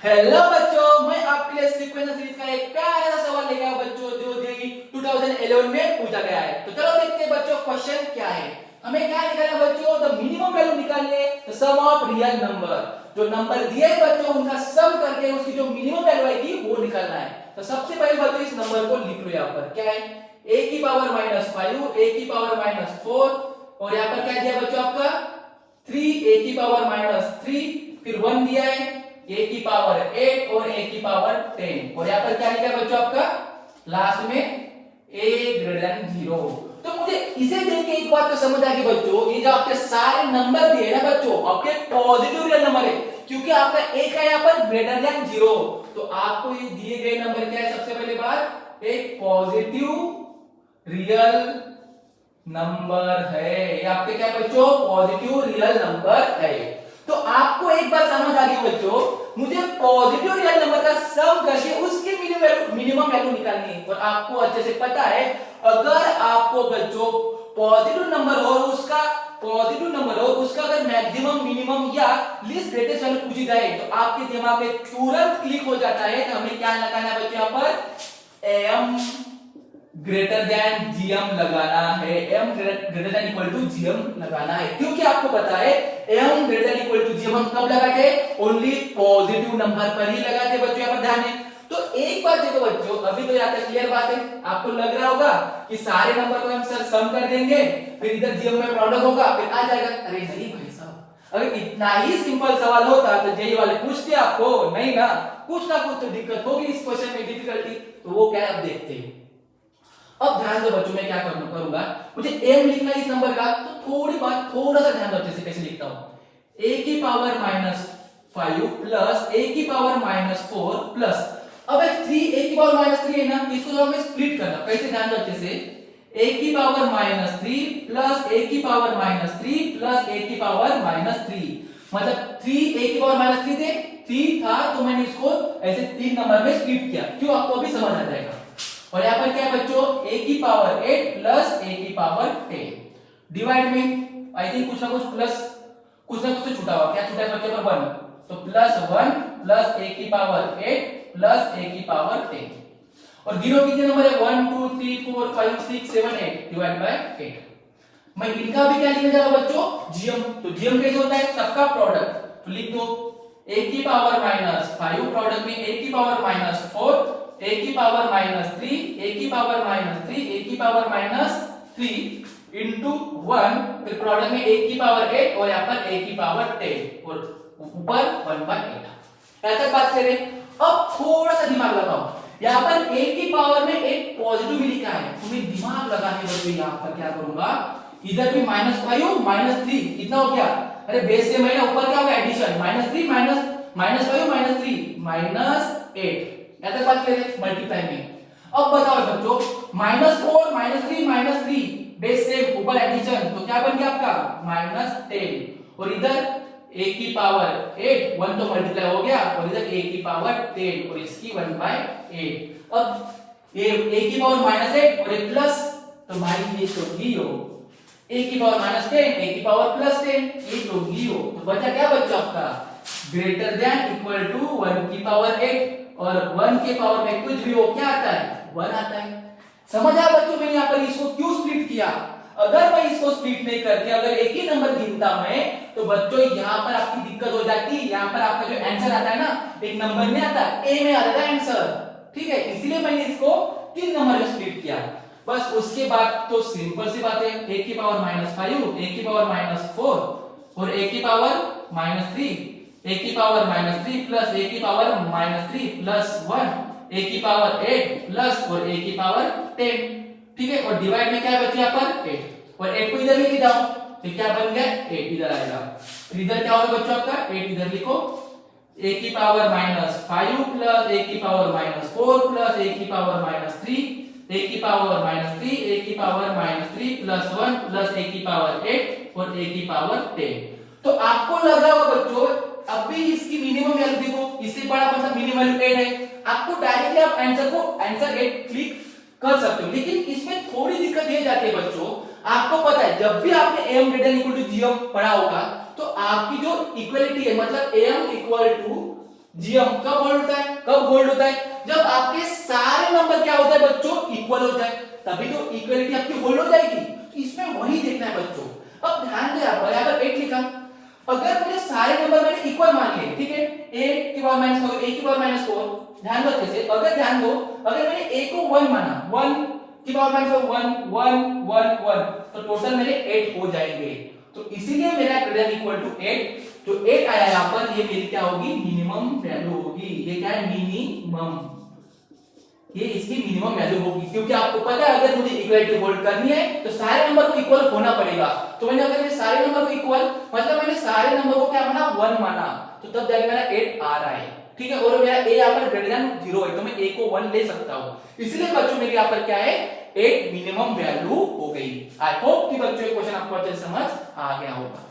Hello बच्चों, मैं आपके लिए सीक्वेंस सीरीज का एक प्यारा सा सवाल लेके आया बच्चों, जो जेईई 2011 में पूछा गया है। तो चलो देखते हैं बच्चों क्वेश्चन क्या है। हमें क्या निकालना है बच्चों? द मिनिमम वैल्यू निकालने, the sum of real number. जो नंबर दिए हैं बच्चों उनका सम करके उसकी जो मिनिमम वैल्यू आएगी वो निकालना है। तो सबसे पहले बच्चों इस नंबर को लिख लो। यहाँ पर क्या है? a की पावर -5, a की पावर -4 और यहाँ पर क्या दिया बच्चों आपका 3, a की पावर -3, फिर 1 दिया है, a की पावर 8 और a की पावर 10 और यहाँ पर क्या लिखा है बच्चों आपका लास्ट में a ग्रेटर देन 0। तो मुझे इसे देख के एक बात तो समझ आ गई बच्चों, ये जो आपके सारे नंबर दिए ना बच्चों आपके पॉजिटिव रियल नंबर है, क्योंकि आपका एक है यहाँ पर ग्रेटर देन 0। तो आपको ये दिए गए नंबर क्या है? सबसे पहले बात, एक पॉजिटिव रियल नंबर है। ये आपके क्या बच्चों? पॉजिटिव रियल नंबर है। तो आपको एक बात समझ आ गई बच्चों, मुझे पॉजिटिव रियल नंबर का सम करके उसकी मिनिमम वैल्यू निकालनी है। और आपको अच्छे से पता है, अगर आपको बच्चों पॉजिटिव नंबर हो उसका अगर मैक्सिमम, मिनिमम या लीस्ट ग्रेटेस्ट वैल्यू पूछी जाए तो आपके दिमाग में तुरंत क्लिक हो जाता है कि हमें क्या लगाना है बच्चों? यहाँ पर एम ग्रेटर देन जीएम लगाना है। M greater than equal to GM लगाना है, क्योंकि आपको पता है M greater than equal to GM हम कब लगाते हैं? ओनली पॉजिटिव नंबर पर ही लगाते हैं बच्चों। यहाँ पर ध्यान है। तो एक बात देखो बच्चों, अभी तो यहाँ तक क्लियर बात है। आपको लग रहा होगा कि सारे नंबर को हम सर सम कर देंगे, फिर इधर जीएम में प्रोडक्ट होगा, फिर आ जाएगा। अरे नहीं भाई साहब, अगर इतना ही सिंपल सवाल होता तो जेईई वाले पूछते आपको नहीं ना, कुछ ना कुछ तो दिक्कत होगी इस क्वेश्चन में, डिफिकल्टी। तो वो क्या है अब देखते हैं। अब ध्यान दो बच्चों, मैं क्या करूंगा, मुझे एम लिखना है इस नंबर का, तो थोड़ी बात थोड़ा सा ध्यान दो अच्छे से कैसे लिखता हूं। a की पावर -5 प्लस a की पावर -4 प्लस, अब 3 a की पावर -3 है ना, इसको जब हमें स्प्लिट करना, कैसे? ध्यान दो अच्छे से, a की पावर -3 प्लस a की पावर -3 प्लस a की पावर -3, मतलब 3 a की पावर -3 थे, 3 था तो मैंने इसको ऐसे 3 नंबर में स्प्लिट किया। क्यों? आपको अभी समझ आ जाएगा। और यहाँ पर क्या है बच्चों? a की पावर 8 प्लस a की पावर 10 डिवाइड में आई थिंक कुछ ना कुछ प्लस, कुछ ना कुछ तो छूटा हुआ। क्या छूटा है बच्चों पर? 1, तो +1 प्लस a की पावर 8 प्लस a की पावर 10। और गिनो कितने नंबर है? 1 2 3 4 5 6 7 8 डिवाइड बाय 8। मैं इनका भी क्या लिखने जा रहा हूं बच्चों? जीएम। तो जीएम कैसे होता है? सबका प्रोडक्ट। तो लिख दो a की पावर -5 प्रोडक्ट में a की पावर -4, a की पावर -3, a की पावर -3, a की पावर -3 इनटू 1, फिर प्रोडक्ट में a की पावर 8 और यहाँ पर a की पावर 10 और ऊपर 1/8। ऐसा बात करें। अब थोड़ा सा दिमाग लगाओ, यहाँ पर a की पावर में एक पॉजिटिव भी लिखा है, तुम्हें दिमाग लगाने बच्चों यहाँ पर क्या करूंगा, इधर भी -5 -3 कितना हो गया? अरे बेस से मैंने ऊपर क्या होगा? एडिशन, -3 -5 -3 -8 ऐसा बात करें मल्टीप्लाई में। अब बताओ बच्चों, -4 -3 -3 बेस से ऊपर एडिशन, तो क्या बन गया आपका? -10 और इधर a की पावर 8, 1 तो मल्टीप्लाई हो गया और इधर a की पावर 10 और इसकी 1/8। अब a की पावर -8 और एक प्लस, तो भाई ये तो 0, a की पावर -10 a की पावर +10 ये तो 0। तो बचा क्या बच्चा आपका? ग्रेटर देन इक्वल टू 1 की पावर 8 और 1 के पावर में कुछ भी हो क्या आता है? 1 आता है। समझ आया बच्चों मैंने यहाँ पर इसको क्यों स्प्लिट किया? अगर मैं इसको स्प्लिट नहीं करके अगर एक ही नंबर गिनता मैं, तो बच्चों यहाँ पर आपकी दिक्कत हो जाती। यहाँ पर आपका जो आंसर आता है ना, एक नंबर में आता है, ए में आता है आंसर, ठीक है। इसलिए मैंने इसको 3 नंबर में स्प्लिट किया। बस उसके बाद तो सिंपल सी बात है, a की पावर -5, a की पावर -4 और a की पावर -3, a की पावर -3 प्लस a की पावर -3 प्लस 1, a की पावर 8 प्लस और a की पावर 10, ठीक है। और डिवाइड में क्या है बच्चे? यहाँ पर 8 और 8 को इधर लेके जाओ तो क्या बन गया? 8 इधर आएगा। फिर इधर क्या होगा बच्चों आपका? 8 इधर लिखो, a की पावर -5 प्लस a की पावर -4 प्लस a की पावर -3, a की पावर -3, a की पावर -3 प्लस 1 प्लस a की पावर 8 और a की पावर 10। तो आपको लग रहा होगा बच्चों अभी इसकी मिनिमम वैल्यू देखो, इससे बड़ा मतलब मिनिमम वैल्यू 8 है। आपको डायरेक्टली आप आंसर 8 क्लिक कर सकते हो, लेकिन इसमें थोड़ी दिक्कत ये जाती है बच्चों, आपको पता है जब भी आपने m greater equal to gm पढ़ा होगा तो आपकी जो इक्वलिटी है, मतलब m इक्वल टू जीएम कब होल्ड होता है? कब होल्ड होता है? जब आपके सारे नंबर क्या होता है बच्चों? इक्वल होता है, तभी तो इक्वलिटी आपकी होल्ड हो जाएगी। तो इसमें वही देखना है बच्चों। अब ध्यान दें, आप बराबर 8 लिखा, अगर मुझे सारे नंबर मैंने इक्वल मान लिए, ठीक है, a की पावर -4, a की पावर -4, ध्यान दो कैसे, अगर ध्यान दो, अगर मैंने a को 1 माना, 1 की पावर -4, 1 1 1 1, तो टोटल मेरे 8 हो जाएंगे। तो इसीलिए मेरा ग्रेटर इक्वल टू 8, जो 8 आया यहां पर, ये मेरी क्या होगी? मिनिमम वैल्यू होगी। ये क्या है? मिनिमम, ये इसकी मिनिमम वैल्यू होगी, क्योंकि आपको पता है अगर मुझे इक्वलिटी होल्ड करनी है तो सारे नंबर को इक्वल होना पड़ेगा। तो मैंने अगर ये सारे नंबर को इक्वल, मतलब मैंने सारे नंबर को क्या माना? 1 माना, तो तब जाके मेरा 8 आ रहा है, ठीक है, और मेरा a यहां पर ग्रेटर देन 0 है, तो मैं a को 1 ले सकता हूं। इसलिए बच्चों मेरे यहां पर क्या है? 8 मिनिमम वैल्यू हो गई। आई होप कि बच्चों ये क्वेश्चन आपको अच्छे से समझ आ गया होगा।